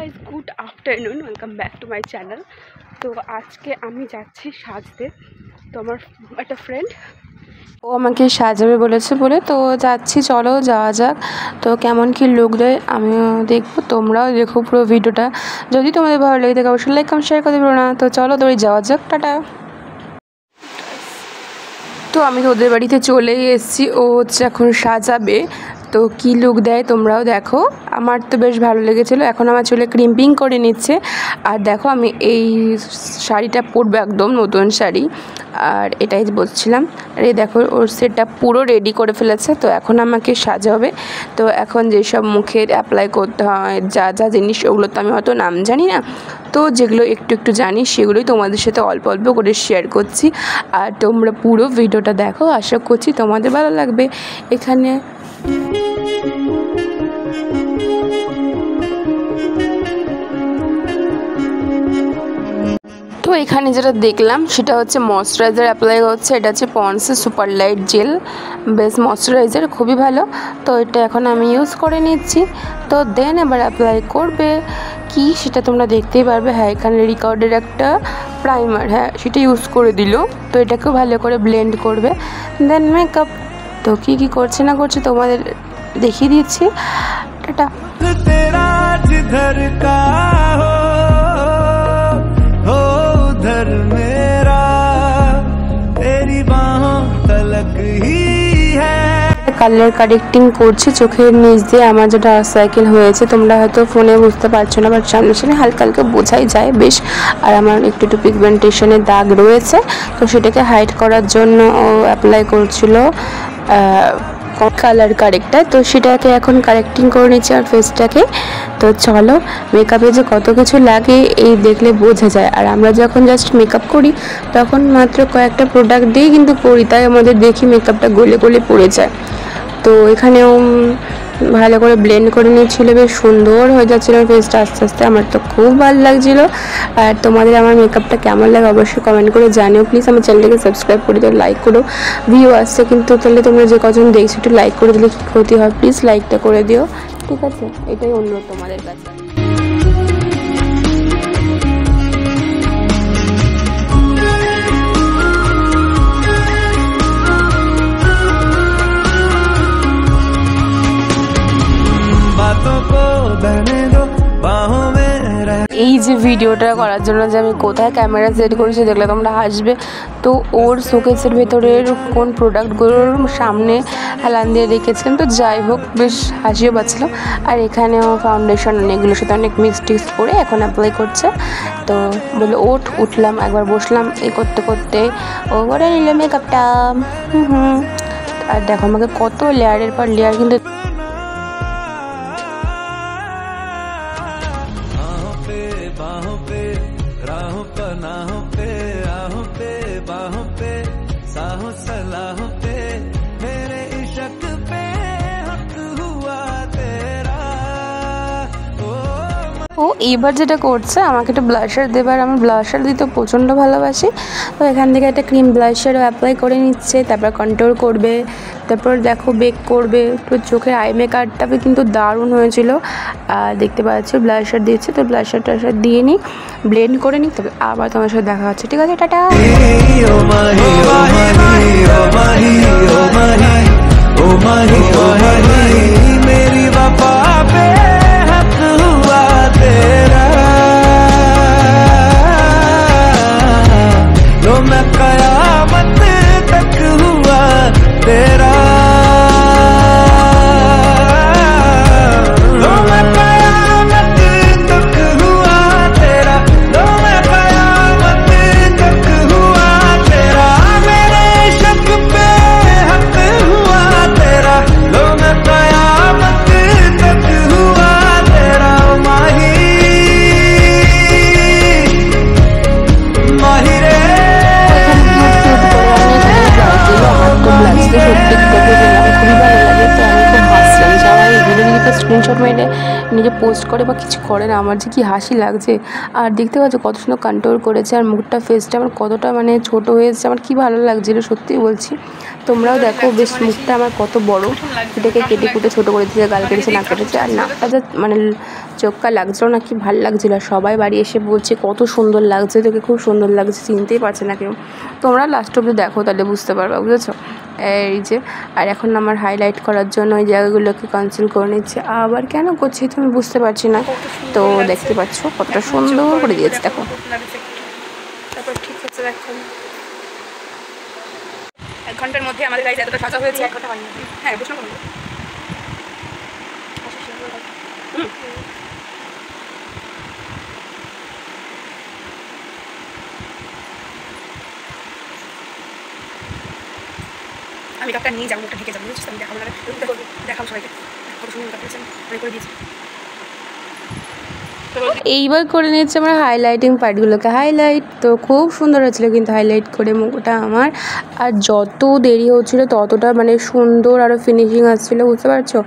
Guys good afternoon, welcome back to my channel. তো আজকে আমি যাচ্ছি সাজতে। তো আমার একটা ফ্রেন্ড ও আমাকে সাজাবে বলেছে বলে তো যাচ্ছি, চলো যাওয়া যাক। তো কেমন কি লুক দেয় আমিও দেখবো, তোমরাও দেখো পুরো ভিডিওটা। যদি তোমাদের ভালো লেগে থাকে অবশ্যই লাইক কমেন্ট শেয়ার করে দেবো না। তো চলো দৌড়ে যাওয়া যাক, টাটা। তো আমি তো ওদের বাড়িতে চলেই এসেছি, ও হচ্ছে এখন সাজাবে। তো কী লুক দেয় তোমরাও দেখো। আমার তো বেশ ভালো লেগেছিলো। এখন আমার চুলে ক্রিম্পিং করে নিচ্ছে। আর দেখো আমি এই শাড়িটা পরবো, একদম নতুন শাড়ি। আর এটাই বলছিলাম, আর এই দেখো ওর সেটটা পুরো রেডি করে ফেলেছে। তো এখন আমাকে সাজাবে। তো এখন যেসব মুখের অ্যাপ্লাই করতে হয়, যা যা জিনিস, ওগুলো তো আমি হয়তো নাম জানি না। তো যেগুলো একটু একটু জানি সেগুলোই তোমাদের সাথে অল্প অল্প করে শেয়ার করছি। আর তোমরা পুরো ভিডিওটা দেখো, আশা করছি তোমাদের ভালো লাগবে। এখানে তো এখানে যেটা দেখলাম সেটা হচ্ছে ময়শ্চারাইজার অ্যাপ্লাই হচ্ছে। এটা হচ্ছে পন্ডসের super light gel base moisturiser, খুবই ভালো। তো এটা এখন আমি ইউজ করে নিচ্ছি। তো দেন এবার অ্যাপ্লাই করবে কি সেটা তোমরা দেখতেই পারবে। হ্যাঁ, এখানে রিকর্ডের একটা প্রাইমার, হ্যাঁ সেটা ইউজ করে দিল। তো এটাকেও ভালো করে ব্লেন্ড করবে। দেন মেকআপ। তো কী কী করছে না করছে তোমাদের দেখিয়ে দিচ্ছি, টাটা। কালার কারেক্টিং করছে চোখের নিচ দিয়ে। আমার যেটা সাইকেল হয়েছে তোমরা হয়তো ফোনে বুঝতে পারছো না, বাট সামনে সামনে হালকা হালকা বোঝাই যায় বেশ। আর আমার একটু একটু পিগমেন্টেশনের দাগ রয়েছে, তো সেটাকে হাইড করার জন্য ও অ্যাপ্লাই করছিল কালার কারেক্টার। তো সেটাকে এখন কারেক্টিং করে নিচ্ছে আর ফেসটাকে। তো চলো, মেকআপে যে কত কিছু লাগে এই দেখলে বোঝা যায়। আর আমরা যখন জাস্ট মেকআপ করি তখন মাত্র কয়েকটা প্রোডাক্ট দিয়েই কিন্তু করি, তাই আমাদের দেখি মেকআপটা গলে গলে পড়ে যায়। তো এখানেও ভালো করে ব্লেন্ড করে নিয়েছিল, বেশ সুন্দর হয়ে যাচ্ছিলো ফেসটা আস্তে আস্তে। আমার তো খুব ভালো লাগছিলো। আর তোমাদের আমার মেকআপটা কেমন লাগে অবশ্যই কমেন্ট করে জানিও। প্লিজ আমার চ্যানেলটাকে সাবস্ক্রাইব করে দিও, লাইক করো। ভিউ আসছে কিন্তু তাহলে তোমরা যে কজন দেখছো একটু লাইক করে দিলে কী ক্ষতি হয়, প্লিজ লাইকটা করে দিও, ঠিক আছে? এটাই অনুরোধ তোমাদের কাছে। এই যে ভিডিওটা করার জন্য যে আমি কোথায় ক্যামেরা সেট করেছি দেখলে তোমরা হাসবে। তো ওর শোকেসের ভেতরের কোন প্রোডাক্টগুলোর সামনে হেলান দিয়ে রেখেছিলাম। তো যাই হোক, বেশ হাসিও পাচ্ছিলো। আর এখানেও ফাউন্ডেশন অনেকগুলোর সাথে অনেক মিক্স টিক্স করে এখন অ্যাপ্লাই করছে। তো বলে উঠলাম, একবার বসলাম, এই করতে করতে ও করে নিল মেকআপটা। আর দেখো আমাকে কত লেয়ারের পর লেয়ার কিন্তু ও এইবার যেটা করছে আমাকে একটা ব্লাশার দেবার, আমি ব্লাশার দিতে প্রচণ্ড ভালোবাসি। তো এখান থেকে একটা ক্রিম ব্লাশারও অ্যাপ্লাই করে নিচ্ছে, তারপর কন্ট্রোল করবে, তারপর দেখো বেক করবে। তো চোখের আই মেকআপটা কিন্তু দারুণ হয়েছিল। আর দেখতে পাচ্ছি ব্লাশার দিচ্ছে, তো ব্লাশার টাশার দিয়ে নিই, ব্লেন্ড করে নিই, তবে আবার তোমার সাথে দেখা হচ্ছে, ঠিক আছে? টাটা। স্ক্রিনশট মেরে নিজে পোস্ট করে বা কিছু করে না, আমার যে কি হাসি লাগছে। আর দেখতে পাচ্ছ কত সুন্দর কন্ট্রোল করেছে, আর মুখটা ফেসটা আমার কতটা মানে ছোট হয়েছে, আমার কি ভালো লাগছিল সত্যি বলছি। তোমরাও দেখো বেশ মুখটা আমার কত বড়, এটাকে কেটে কুটে ছোটো করে দিয়েছে, গাল কেটেছে, নাক কেটেছে, আর নাকটা যা মানে চোখটা লাগছিল না, কি ভাল লাগছিল। সবাই বাড়ি এসে বলছে কত সুন্দর লাগছে, তোকে খুব সুন্দর লাগছে, চিনতেই পারছে না কেউ। তোমরা লাস্ট অব্দি দেখো, তাহলে বুঝতে পারবা, বুঝেছো। এই যে আর এখন আমার হাইলাইট করার জন্য ওই জায়গাগুলোকে কনসিল করে নিচ্ছে। আবার কেন করছি তুমি বুঝতে পারছি না, তো দেখতে পাচ্ছ কতটা সুন্দর করে দিয়েছে, দেখো। তারপর ঠিক হচ্ছে, দেখো 1 ঘন্টার মধ্যে আমাদের গাইজ এতটা সাজা হয়েছে। 1 ঘন্টা হয়নি, হ্যাঁ প্রশ্ন করুন। আমি কাপটা নিয়ে যাবো, মুখটা ঢেকে যাবো, বুঝছিস? আমি দেখাবো না, দেখাবো সবাইকে কত সুন্দর কাপড় আমি করে দিয়েছি। এইবার করে নিচ্ছে আমরা হাইলাইটিং পার্টগুলোকে। হাইলাইট তো খুব সুন্দর হয়েছিলো কিন্তু হাইলাইট করে মুখটা আমার, আর যত দেরি হচ্ছিলো ততটা মানে সুন্দর আরও ফিনিশিং আসছিলো, বুঝতে পারছো।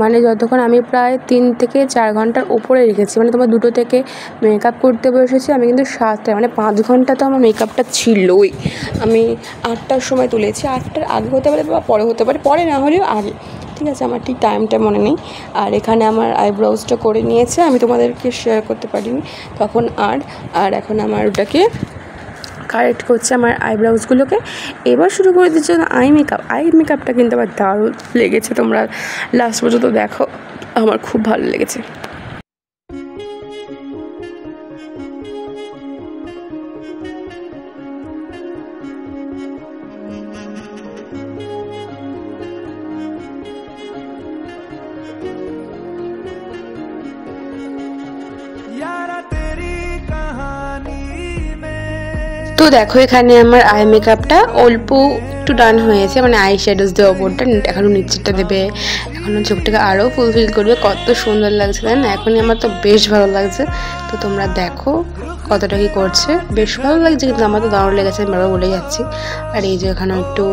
মানে যতক্ষণ আমি প্রায় 3 থেকে 4 ঘন্টার উপরে রেখেছি, মানে তোমার 2টো থেকে মেকআপ করতে বসেছি আমি, কিন্তু 7টায়, মানে 5 ঘন্টা তো আমার মেকআপটা ছিলই। আমি 8টার সময় তুলেছি, 8টার আগে হতে পারে বা পরে হতে পারে, পরে না হলেও আগে, ঠিক আছে, আমার ঠিক টাইমটা মনে নেই। আর এখানে আমার আইব্রাউজটা করে নিয়েছে, আমি তোমাদেরকে শেয়ার করতে পারিনি তখন। আর এখন আমার ওটাকে কারেক্ট করছে আমার আইব্রাউজগুলোকে। এবার শুরু করে দিচ্ছে আই মেকআপটা কিন্তু আমার দারুণ লেগেছে, তোমরা লাস্ট পর্যন্ত দেখো, আমার খুব ভালো লেগেছে। তো দেখো এখানে আমার আই মেকআপটা অল্প একটু ডান হয়েছে, মানে আই শ্যাডোজ দেওয়া ওপরটা, এখনও নিচেরটা দেবে, এখনও চোখটাকে আরও ফুলফিল করবে। কত সুন্দর লাগছে তাই না? এখনই আমার তো বেশ ভালো লাগছে। তো তোমরা দেখো কতটা কি করছে, বেশ ভালো লাগছে, কিন্তু আমার তো দারুণ লেগেছে, আমি বারবার বলে যাচ্ছি। আর এই যে এখানে একটু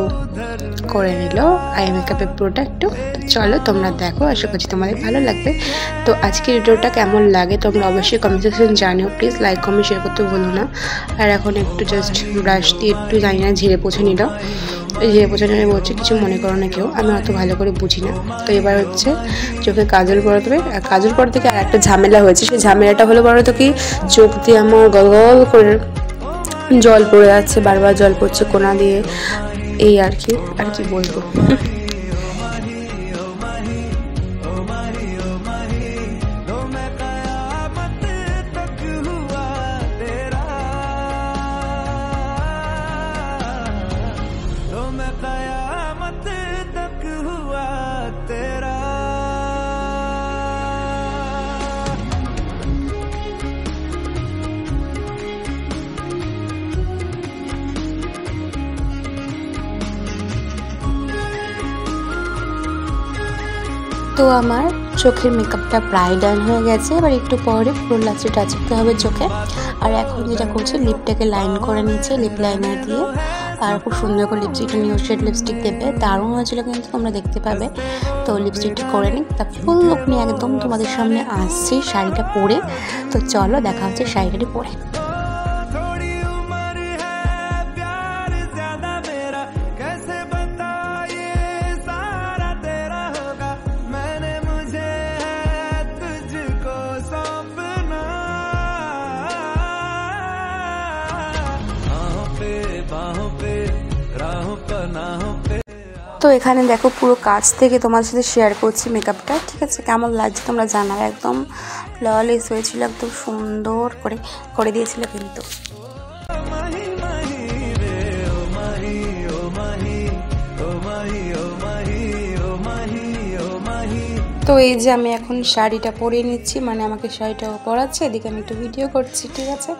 করে নিল আই মেকআপের পুরোটা একটু। তো চলো তোমরা দেখো, আশা করছি তোমাদের ভালো লাগবে। তো আজকের ভিডিওটা কেমন লাগে তোমরা অবশ্যই কমেন্ট সেকশন জানিও, প্লিজ লাইক কমেন্ট শেয়ার করতে ভুলো না। আর এখন একটু জাস্ট ব্রাশ দিয়ে একটু জানি না ঝেড়ে পোছে নিল, ঝেড়ে পোছা নিয়ে বলছে কিছু মনে করো না কেউ, আমি অত ভালো করে বুঝি না। তো এবার হচ্ছে চোখে কাজল পরাতে হবে। আর কাজল পরা থেকে আর একটা ঝামেলা হয়েছে, সেই ঝামেলাটা হলো বলো তো কি, চোখ দিয়ে আমার গল গল করে জল পড়ে যাচ্ছে, বারবার জল পড়ছে কোনা দিয়ে, এই আর কি বলবো। তো আমার চোখের মেকআপটা প্রায় ডান হয়ে গেছে, এবার একটু পরে পুরো লাস্টে টাচ করতে হবে চোখে। আর এখন যেটা করছে, লিপটাকে লাইন করে নিচ্ছে লিপ লাইনার দিয়ে, আর খুব সুন্দর করে লিপস্টিকটা নিউ শেড লিপস্টিক দেবে, দারুণ হয়েছিল কিন্তু, তোমরা দেখতে পাবে। তো লিপস্টিকটা করে নিই, তা ফুল লুক নিয়ে একদম তোমাদের সামনে আসছি শাড়িটা পরে। তো চলো দেখা হচ্ছে শাড়িটাটি পরে। তো এখানে দেখো পুরো কাছ থেকে তোমার সাথে শেয়ার করছি মেকআপটা, ঠিক আছে? কেমন লাগছে তোমরা জানাও, একদম ফ্ললেস হয়েছিল, একদম সুন্দর করে দিয়েছিল কিন্তু। তো এই যে আমি এখন শাড়িটা পরিয়ে নিচ্ছি, মানে আমাকে শাড়িটাও পরাচ্ছে, এদিকে আমি একটু ভিডিও করছি, ঠিক আছে?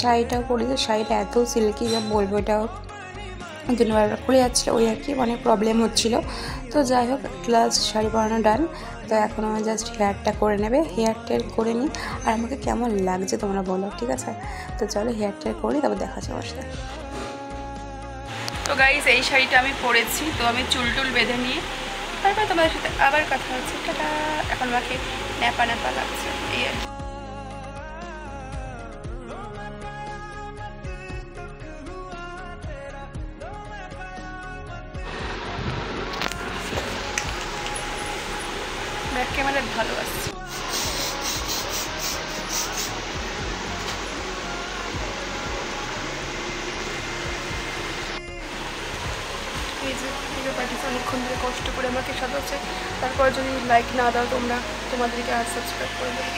শাড়িটাও পরিয়ে, শাড়িটা এত সিল্কি যা বলবো, এটাও জন্য বারবার খুলে যাচ্ছিলো, ওই আর কি অনেক প্রবলেম হচ্ছিলো। তো যাই হোক ক্লাস শাড়ি পরানো ডান। তো এখন আমার জাস্ট হেয়ারটা করে নেবে, হেয়ার টেল করে নিই, আর আমাকে কেমন লাগছে তোমরা বলো, ঠিক আছে? তো চলো হেয়ার টেল করি, তারপর দেখা যাচ্ছে আমার সাথে। তো গাইস এই শাড়িটা আমি পরেছি, তো আমি চুল বেঁধে নিয়ে তারপর তোমাদের সাথে আবার কথা হচ্ছে। টাটা। এখন আমাকে ন্যাপা লাগছে, এই আর কি। ব্যাক ক্যামেরা ভালো আসছে। কষ্ট করে আমাকে সাজাচ্ছে, তারপর যদি লাইক না দাও তোমরা, তোমাদেরকে আর সাবস্ক্রাইব করে দেবো।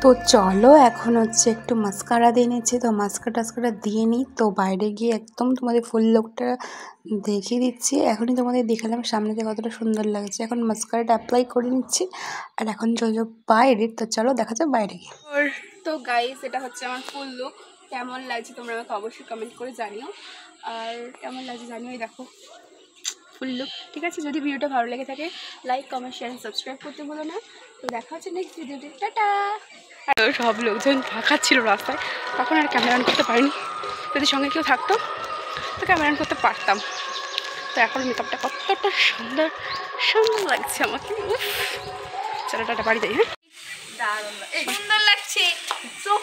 তো চলো এখন হচ্ছে একটু মাস্কারা দিয়ে নিচ্ছি। তো মাস্কারা দিয়ে নিই, তো বাইরে গিয়ে একদম তোমাদের ফুল লুকটা দেখিয়ে দিচ্ছি। এখনই তোমাদের দেখালাম সামনে থেকে কতটা সুন্দর লাগছে। এখন মাস্কারাটা অ্যাপ্লাই করে নিচ্ছি আর এখন চলো বাইরে। তো চলো দেখা যাক বাইরে গিয়ে। তো গাইস, এটা হচ্ছে আমার ফুল লুক। কেমন লাগছে তোমরা আমাকে অবশ্যই কমেন্ট করে জানিও, আর কেমন লাগছে জানিও। দেখো ফুল লুক, ঠিক আছে? যদি ভিডিওটা ভালো লেগে থাকে লাইক কমেন্ট শেয়ার সাবস্ক্রাইব করতে ভুলো না। তো দেখা হচ্ছে নেক্সট ভিডিওতে, টাটা। আর সব লোকজন ফাঁকা ছিল রাস্তায়, তখন আর ক্যামেরা অন করতে পারিনি। যদি সঙ্গে কেউ থাকতো তো ক্যামেরা অন করতে পারতাম। তো এখন মেকআপটা কতটা সুন্দর সুন্দর লাগছে আমাকে। চলো টাটা, বাড়ি যাই। হ্যাঁ, সুন্দর লাগছে, সো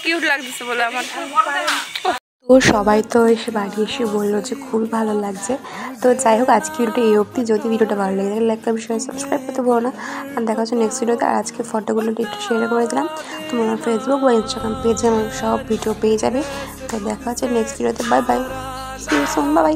কিউট লাগছে বলে আমার। তো সবাই তো এসে বাড়ি এসে বললো যে খুবই ভালো লাগছে। তো যাই হোক, আজকে ভিডিওটা এই অবধি। যদি ভিডিওটা ভালো লাগে লাইক করবে, শেয়ার সাবস্ক্রাইব করতে ভুলো না। আর দেখা হচ্ছে নেক্সট ভিডিওতে। আর আজকে ফটোগুলো একটু শেয়ার করে দিলাম, তোমরা আমার ফেসবুক বা ইনস্টাগ্রাম পেজে আমার সব ভিডিও পেয়ে যাবে। তো দেখা হচ্ছে নেক্সট ভিডিওতে। Bye bye, see you soon, bye by.